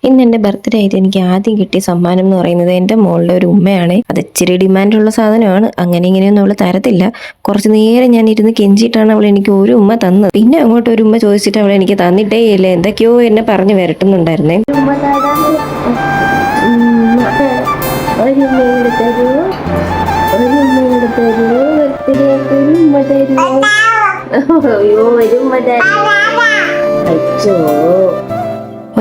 ഇന്ന് എൻ്റെ ബർത്ത്ഡേ ആയിട്ട് എനിക്ക് ആദ്യം കിട്ടിയ സമ്മാനം എന്ന് പറയുന്നത് എൻ്റെ മോളുടെ ഒരു ഉമ്മയാണ്. അത് ഇച്ചിരി ഡിമാൻഡുള്ള സാധനമാണ്. അങ്ങനെ ഇങ്ങനെയൊന്നും അവൾ തരത്തില്ല. കുറച്ച് നേരം ഞാൻ ഇരുന്ന് കെഞ്ചിയിട്ടാണ് അവൾ എനിക്ക് ഒരു ഉമ്മ തന്നത്. പിന്നെ അങ്ങോട്ട് ഒരു ഉമ്മ ചോദിച്ചിട്ട് അവൾ എനിക്ക് തന്നിട്ടേ ഇല്ല. എന്തൊക്കെയോ എന്നെ പറഞ്ഞ് വരട്ടുന്നുണ്ടായിരുന്നേ.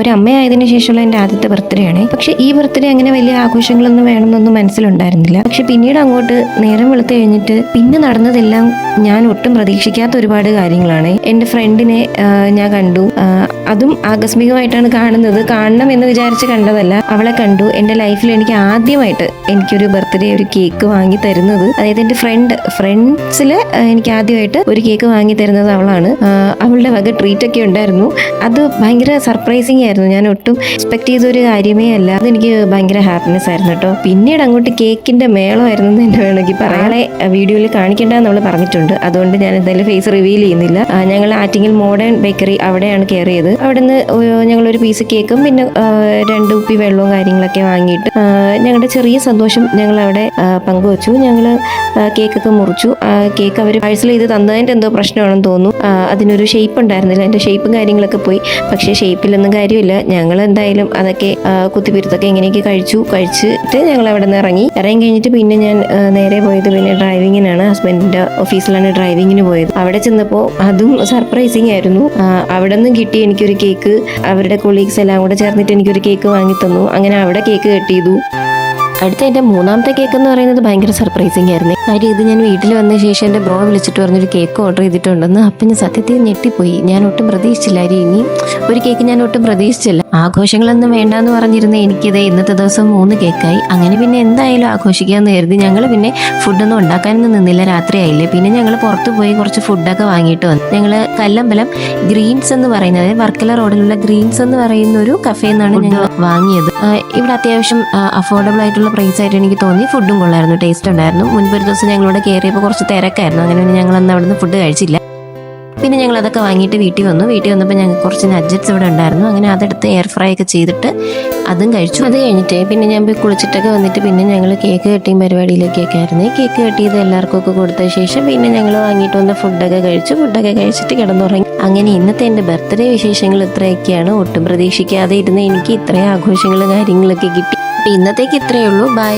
ഒരമ്മയായതിനു ശേഷമുള്ള എൻ്റെ ആദ്യത്തെ ബർത്ത്ഡേ ആണ്. പക്ഷെ ഈ ബർത്ത്ഡേ അങ്ങനെ വലിയ ആഘോഷങ്ങളൊന്നും വേണമെന്നൊന്നും മനസ്സിലുണ്ടായിരുന്നില്ല. പക്ഷെ പിന്നീട് അങ്ങോട്ട് നേരം വെളുത്ത് കഴിഞ്ഞിട്ട് പിന്നെ നടന്നതെല്ലാം ഞാൻ ഒട്ടും പ്രതീക്ഷിക്കാത്ത ഒരുപാട് കാര്യങ്ങളാണ്. എൻ്റെ ഫ്രണ്ടിനെ ഞാൻ കണ്ടു. അതും ആകസ്മികമായിട്ടാണ് കാണുന്നത്. കാണണം എന്ന് വിചാരിച്ച് കണ്ടതല്ല. അവളെ കണ്ടു. എൻ്റെ ലൈഫിൽ എനിക്ക് ആദ്യമായിട്ട് എനിക്കൊരു ബർത്ത്ഡേ ഒരു കേക്ക് വാങ്ങി തരുന്നത്, അതായത് എൻ്റെ ഫ്രണ്ട്സിൽ എനിക്ക് ആദ്യമായിട്ട് ഒരു കേക്ക് വാങ്ങി തരുന്നത് അവളാണ്. അവളുടെ വക ട്രീറ്റ് ഒക്കെ ഉണ്ടായിരുന്നു. അത് ഭയങ്കര സർപ്രൈസിങ് ആയിരുന്നു. ഞാൻ ഒട്ടും എക്സ്പെക്ട് ചെയ്ത ഒരു കാര്യമേ അല്ല. അതെനിക്ക് ഭയങ്കര ഹാപ്പിനെസ് ആയിരുന്നു കേട്ടോ. പിന്നീട് അങ്ങോട്ട് കേക്കിന്റെ മേളമായിരുന്നു എന്ന് തന്നെ വേണമെങ്കിൽ പറയാളെ വീഡിയോയിൽ കാണിക്കേണ്ടെന്ന് അവൾ പറഞ്ഞിട്ടുണ്ട്. അതുകൊണ്ട് ഞാൻ എന്തായാലും ഫേസ് റിവീൽ ചെയ്യുന്നില്ല. ഞങ്ങൾ ആറ്റിങ്ങൽ മോഡേൺ ബേക്കറി അവിടെയാണ് കയറിയത്. അവിടെ നിന്ന് ഞങ്ങളൊരു പീസ് കേക്കും പിന്നെ 2 കുപ്പി വെള്ളവും കാര്യങ്ങളൊക്കെ വാങ്ങിയിട്ട് ഞങ്ങളുടെ ചെറിയ സന്തോഷം ഞങ്ങൾ അവിടെ പങ്കുവച്ചു. ഞങ്ങൾ കേക്കൊക്കെ മുറിച്ചു. കേക്ക് അവർ പാഴ്സൽ ചെയ്ത് തന്നതിൻ്റെ എന്തോ പ്രശ്നമാണെന്ന് തോന്നുന്നു. അതിനൊരു ഷേപ്പ് ഉണ്ടായിരുന്നില്ല. എൻ്റെ ഷേപ്പും കാര്യങ്ങളൊക്കെ പോയി. പക്ഷേ ഷേപ്പിലൊന്നും കാര്യമില്ല. ഞങ്ങൾ എന്തായാലും അതൊക്കെ കുത്തിപ്പിരുത്തൊക്കെ എങ്ങനെയൊക്കെ കഴിച്ചിട്ട് ഞങ്ങൾ അവിടെ നിന്ന് ഇറങ്ങി കഴിഞ്ഞിട്ട് പിന്നെ ഞാൻ നേരെ പോയത് പിന്നെ ഡ്രൈവിങ്ങിനാണ്. ഹസ്ബൻഡിൻ്റെ ഓഫീസിലാണ് ഡ്രൈവിങ്ങിന് പോയത്. അവിടെ ചെന്നപ്പോൾ അതും സർപ്രൈസിങ് ആയിരുന്നു. അവിടെ നിന്നും കിട്ടി എനിക്കൊരു കേക്ക്. അവരുടെ കൊളീഗ്സ് എല്ലാം കൂടെ ചേർന്നിട്ട് എനിക്കൊരു കേക്ക് വാങ്ങി തന്നു. അങ്ങനെ അവിടെ കേക്ക് കട്ട് ചെയ്തു. അടുത്ത എൻ്റെ 3ാമത്തെ കേക്ക് എന്ന് പറയുന്നത് ഭയങ്കര സർപ്രൈസിങ് ആയിരുന്നു. കാര്യം ഇത് ഞാൻ വീട്ടിൽ വന്ന ശേഷം എൻ്റെ ബ്രോ വിളിച്ചിട്ട് പറഞ്ഞൊരു കേക്ക് ഓർഡർ ചെയ്തിട്ടുണ്ടെന്ന്. അപ്പം ഞാൻ സത്യത്തിൽ ഞെട്ടിപ്പോയി. ഞാൻ ഒട്ടും പ്രതീക്ഷിച്ചില്ല. ഇനി ഒരു കേക്ക് ഞാൻ ഒട്ടും പ്രതീക്ഷിച്ചില്ല. ആഘോഷങ്ങളൊന്നും വേണ്ടാന്ന് പറഞ്ഞിരുന്ന എനിക്കിത് ഇന്നത്തെ ദിവസം 3 കേക്കായി. അങ്ങനെ പിന്നെ എന്തായാലും ആഘോഷിക്കാമെന്ന് കരുതി ഞങ്ങൾ പിന്നെ ഫുഡൊന്നും ഉണ്ടാക്കാനൊന്നും നിന്നില്ല. രാത്രിയായില്ലേ. പിന്നെ ഞങ്ങൾ പുറത്ത് പോയി കുറച്ച് ഫുഡൊക്കെ വാങ്ങിയിട്ട് വന്നു. ഞങ്ങൾ കല്ലമ്പലം ഗ്രീൻസ് എന്ന് പറയുന്നത് വർക്കല റോഡിലുള്ള ഗ്രീൻസ് എന്ന് പറയുന്ന ഒരു കഫേയിൽ നിന്നാണ് ഞങ്ങൾ വാങ്ങിയത്. ഇവിടെ അത്യാവശ്യം അഫോർഡബിൾ ആയിട്ടുള്ള പ്രൈസ് ആയിട്ട് എനിക്ക് തോന്നി. ഫുഡും കൊള്ളായിരുന്നു, ടേസ്റ്റ് ഉണ്ടായിരുന്നു. മുൻപൊരു ദിവസം ഞങ്ങളിവിടെ കയറിയപ്പോൾ കുറച്ച് തിരക്കായിരുന്നു. അങ്ങനെ പിന്നെ ഞങ്ങൾ അന്ന് അവിടെ നിന്ന് ഫുഡ് കഴിച്ചില്ല. പിന്നെ ഞങ്ങൾ അതൊക്കെ വാങ്ങിയിട്ട് വീട്ടിൽ വന്നപ്പോൾ ഞങ്ങൾക്ക് കുറച്ച് നഗ്ഗറ്റ്സ് ഇവിടെ ഉണ്ടായിരുന്നു. അങ്ങനെ അതെടുത്ത് എയർ ഫ്രൈ ഒക്കെ ചെയ്തിട്ട് അതും കഴിച്ചു. അത് കഴിഞ്ഞിട്ട് പിന്നെ ഞാൻ പോയി കുളിച്ചിട്ടൊക്കെ വന്നിട്ട് പിന്നെ ഞങ്ങൾ കേക്ക് കട്ടിങ് പരിപാടിയിലേക്കൊക്കെ ആയിരുന്നു. കേക്ക് കട്ട് ചെയ്ത് എല്ലാവർക്കും ഒക്കെ കൊടുത്ത ശേഷം പിന്നെ ഞങ്ങൾ വാങ്ങിയിട്ട് വന്ന ഫുഡൊക്കെ കഴിച്ചിട്ട് കിടന്നുറങ്ങി. അങ്ങനെ ഇന്നത്തെ എൻ്റെ ബർത്ത്ഡേ വിശേഷങ്ങൾ ഇത്രയൊക്കെയാണ്. ഒട്ടും പ്രതീക്ഷിക്കാതെ ഇരുന്ന് എനിക്ക് ഇത്രയും ആഘോഷങ്ങളും കാര്യങ്ങളൊക്കെ കിട്ടി. ഇന്നത്തേക്ക് ഇത്രയേ ഉള്ളൂ. ബൈ.